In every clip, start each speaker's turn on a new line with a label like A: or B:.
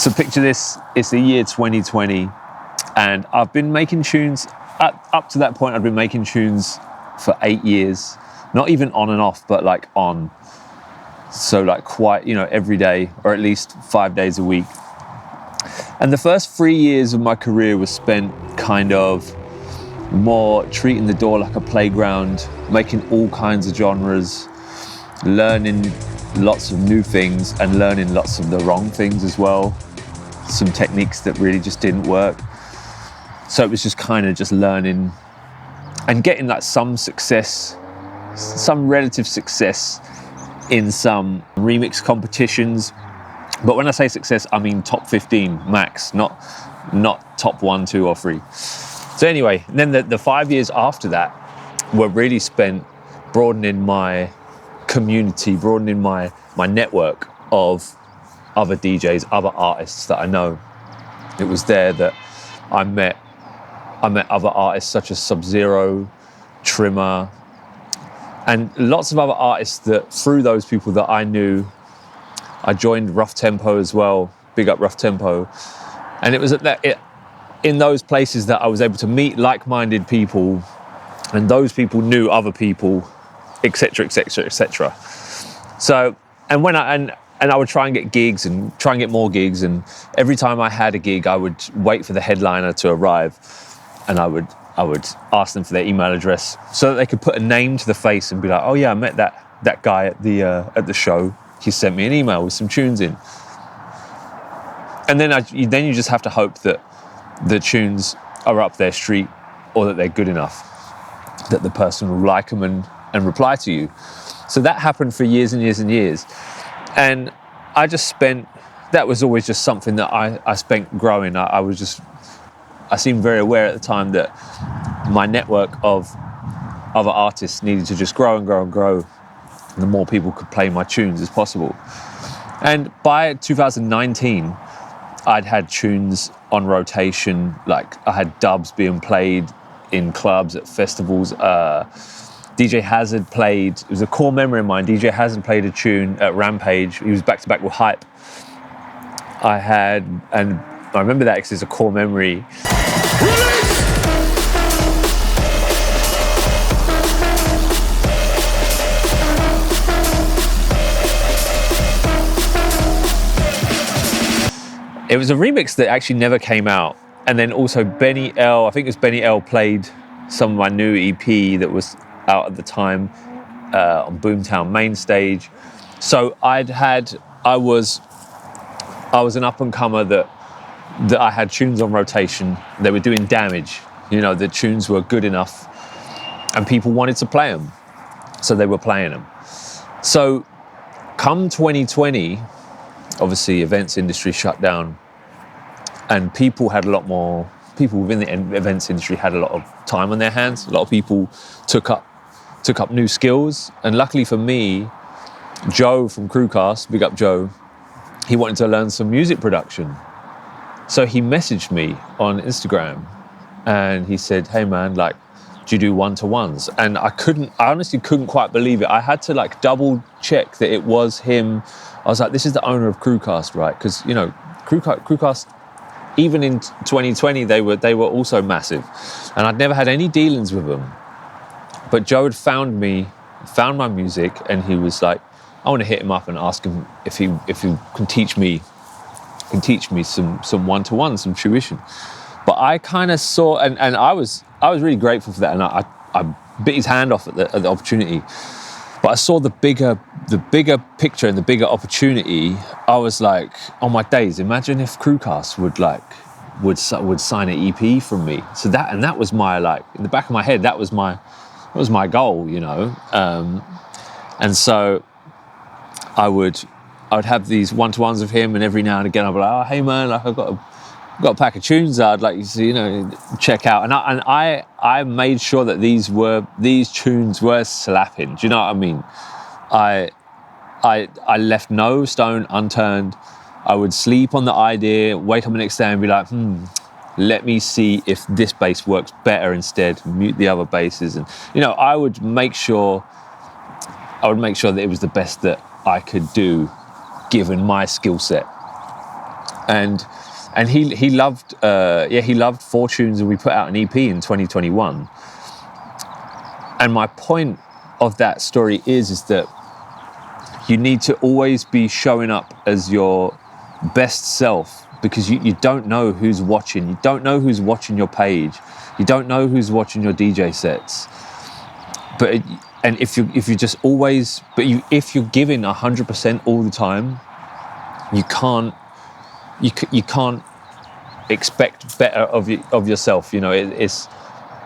A: So picture this, it's the year 2020, and I've been making tunes, up to that point I've been making tunes for 8 years, not even on and off, but like on. So like quite, every day, or at least 5 days a week. And the first 3 years of my career was spent kind of more treating the DAW like a playground, making all kinds of genres, learning lots of new things and learning lots of the wrong things as well. Some techniques that really just didn't work. So it was just kind of just learning and getting like some success, some relative success in some remix competitions. But when I say success, I mean top 15 max, not top 1, 2 or 3. So anyway, then the 5 years after that were really spent broadening my community, broadening my network of other DJs, other artists that I know. It was there that I met other artists such as Sub-Zero, Trimmer, and lots of other artists that through those people that I knew, I joined Rough Tempo as well. Big up Rough Tempo. And it was in those places that I was able to meet like-minded people, and those people knew other people, etc., etc., etc. So, and when I would try and get gigs and try and get more gigs, and every time I had a gig, I would wait for the headliner to arrive, and I would ask them for their email address so that they could put a name to the face and be like, oh yeah, I met that guy at the show. He sent me an email with some tunes in. And then you just have to hope that the tunes are up their street, or that they're good enough, that the person will like them and reply to you. So that happened for years and years and years. And that was always just something that I spent growing. I seemed very aware at the time that my network of other artists needed to just grow and grow and grow. And the more people could play my tunes as possible. And by 2019, I'd had tunes on rotation. Like I had dubs being played in clubs, at festivals. DJ Hazard played, it was a core memory of mine, DJ Hazard played a tune at Rampage. He was back to back with Hype. And I remember that because it's a core memory. It was a remix that actually never came out. And then also Benny L, I think it was Benny L, played some of my new EP that was out at the time on Boomtown Main Stage. So I was an up and comer that I had tunes on rotation. They were doing damage. The tunes were good enough and people wanted to play them. So they were playing them. So come 2020, obviously events industry shut down, and people within the events industry had a lot of time on their hands. A lot of people took up new skills, and luckily for me, Joe from Crewcast, big up Joe, he wanted to learn some music production. So he messaged me on Instagram and he said, hey man, like, do you do one-to-ones? And I honestly couldn't quite believe it. I had to like double check that it was him. I was like, this is the owner of Crewcast, right? Because, Crewcast, even in 2020, they were also massive. And I'd never had any dealings with them. But Joe had found my music, and he was like, I want to hit him up and ask him if he can teach me some one-to-one, some tuition. But I kind of saw, and I was really grateful for that, and I bit his hand off at the opportunity. But I saw the bigger picture and the bigger opportunity. I was like, oh my days! Imagine if Crewcast would sign an EP from me. So that was my, like, in the back of my head, that was my goal, and so I would have these one-to-ones with him, and every now and again I'd be like, oh hey man, like I've got a pack of tunes I'd like you to check out, and I made sure that these tunes were slapping. Do you know what I mean? I left no stone unturned. I would sleep on the idea, wake up the next day and be like, let me see if this bass works better instead, mute the other basses, and I would make sure that it was the best that I could do given my skill set. and he loved he loved Four Tunes, and we put out an EP in 2021. And my point of that story is that you need to always be showing up as your best self, because you don't know who's watching. You don't know who's watching your page. You don't know who's watching your DJ sets. If you're just always, if you're giving 100% all the time, you can't expect better of yourself. You know, it's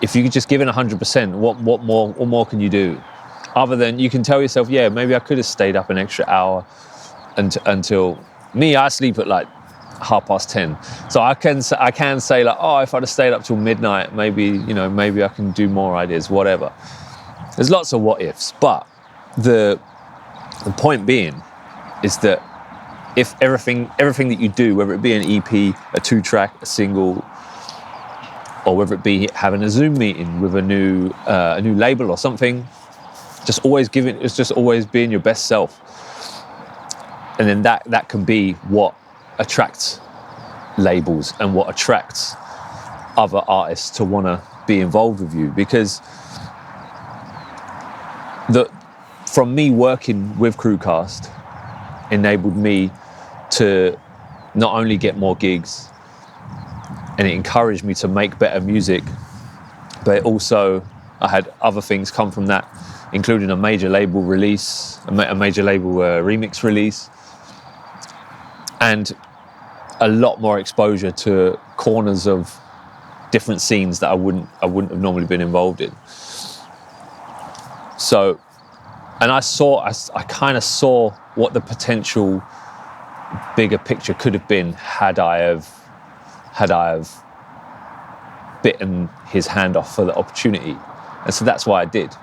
A: if you just give in 100%, what more can you do? Other than you can tell yourself, yeah, maybe I could have stayed up an extra hour until me. I sleep at like 10:30, so I can say like, oh, if I'd have stayed up till midnight, maybe I can do more ideas, whatever. There's lots of what ifs, but the point being is that if everything that you do, whether it be an EP, a 2-track, a single, or whether it be having a Zoom meeting with a new label or something, just always being your best self, and then that can be what attracts labels and what attracts other artists to want to be involved with you. Because from me working with Crewcast enabled me to not only get more gigs, and it encouraged me to make better music, but also I had other things come from that, including a major label release, a major label remix release, and a lot more exposure to corners of different scenes that I wouldn't have normally been involved in. So, and I kind of saw what the potential bigger picture could have been had I have bitten his hand off for the opportunity. And so that's why I did.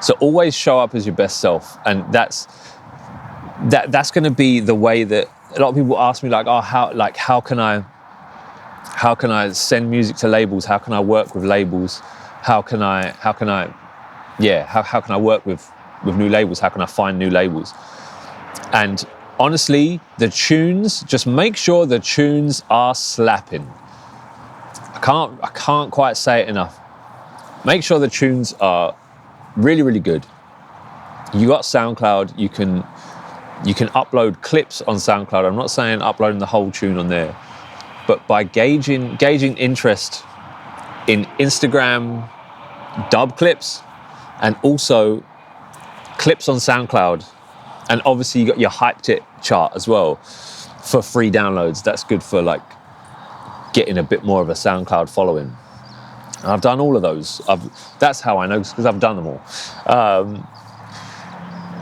A: So always show up as your best self, and that's going to be the way that a lot of people ask me, like, oh, how can I send music to labels? How can I work with labels? How can I work with new labels? How can I find new labels? And honestly, the tunes, just make sure the tunes are slapping. I can't quite say it enough. Make sure the tunes are really, really good. You got SoundCloud, you can upload clips on SoundCloud. I'm not saying uploading the whole tune on there, but by gauging interest in Instagram dub clips, and also clips on SoundCloud, and obviously you got your Hyped It chart as well for free downloads. That's good for like getting a bit more of a SoundCloud following. And I've done all of those. That's how I know, because I've done them all.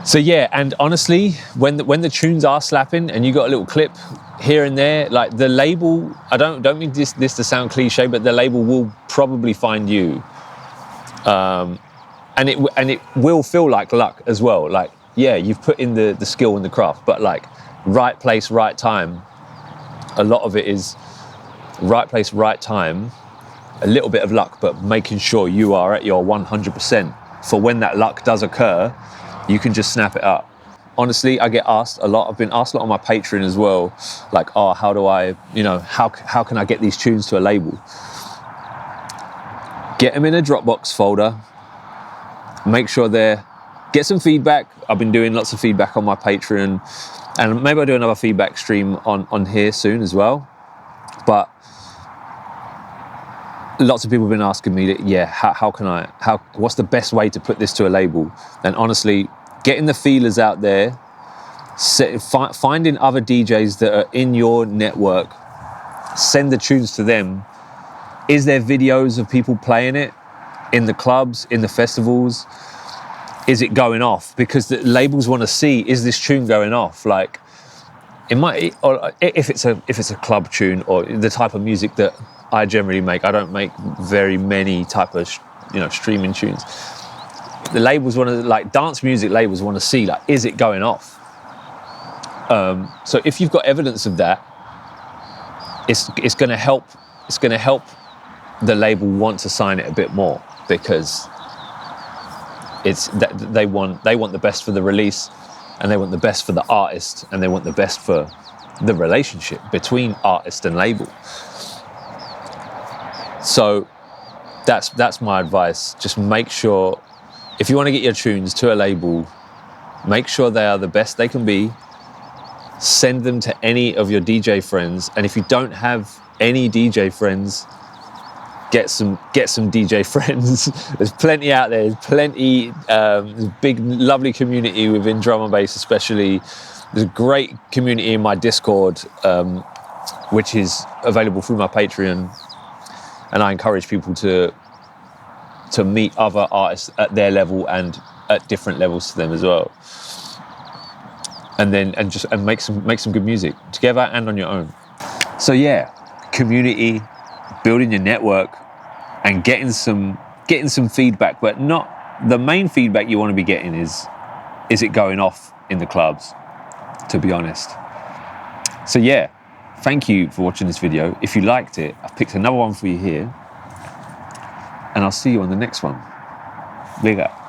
A: So yeah, and honestly, when the tunes are slapping and you got a little clip here and there, like the label, I don't mean this to sound cliche, but the label will probably find you, and it will feel like luck as well. Like, yeah, you've put in the skill and the craft, but like right place, right time. A lot of it is right place, right time. A little bit of luck, but making sure you are at your 100% for when that luck does occur, you can just snap it up. Honestly, I get asked a lot. I've been asked a lot on my Patreon as well, like, oh, how do I, how can I get these tunes to a label? Get them in a Dropbox folder. Make sure get some feedback. I've been doing lots of feedback on my Patreon, and maybe I'll do another feedback stream on here soon as well. But lots of people have been asking me, what's the best way to put this to a label? And honestly, getting the feelers out there, finding other DJs that are in your network, send the tunes to them. Is there videos of people playing it in the clubs, in the festivals? Is it going off? Because the labels want to see, is this tune going off? Like, it might, or if it's a club tune or the type of music that I generally make. I don't make very many type of streaming tunes. The labels want to, like, dance music labels want to see, like, is it going off? So if you've got evidence of that, it's going to help. It's going to help the label want to sign it a bit more, because they want the best for the release, and they want the best for the artist, and they want the best for the relationship between artist and label. So that's my advice. Just make sure, if you want to get your tunes to a label, make sure they are the best they can be. Send them to any of your DJ friends, and if you don't have any DJ friends, get some DJ friends. There's plenty out there. There's plenty. There's a big, lovely community within drum and bass, especially. There's a great community in my Discord, which is available through my Patreon, and I encourage people to meet other artists at their level and at different levels to them as well. And make some good music together and on your own. So yeah, community, building your network, and getting some feedback. But not the main feedback you want to be getting is it going off in the clubs, to be honest. So yeah, thank you for watching this video. If you liked it, I've picked another one for you here, and I'll see you on the next one. Big up.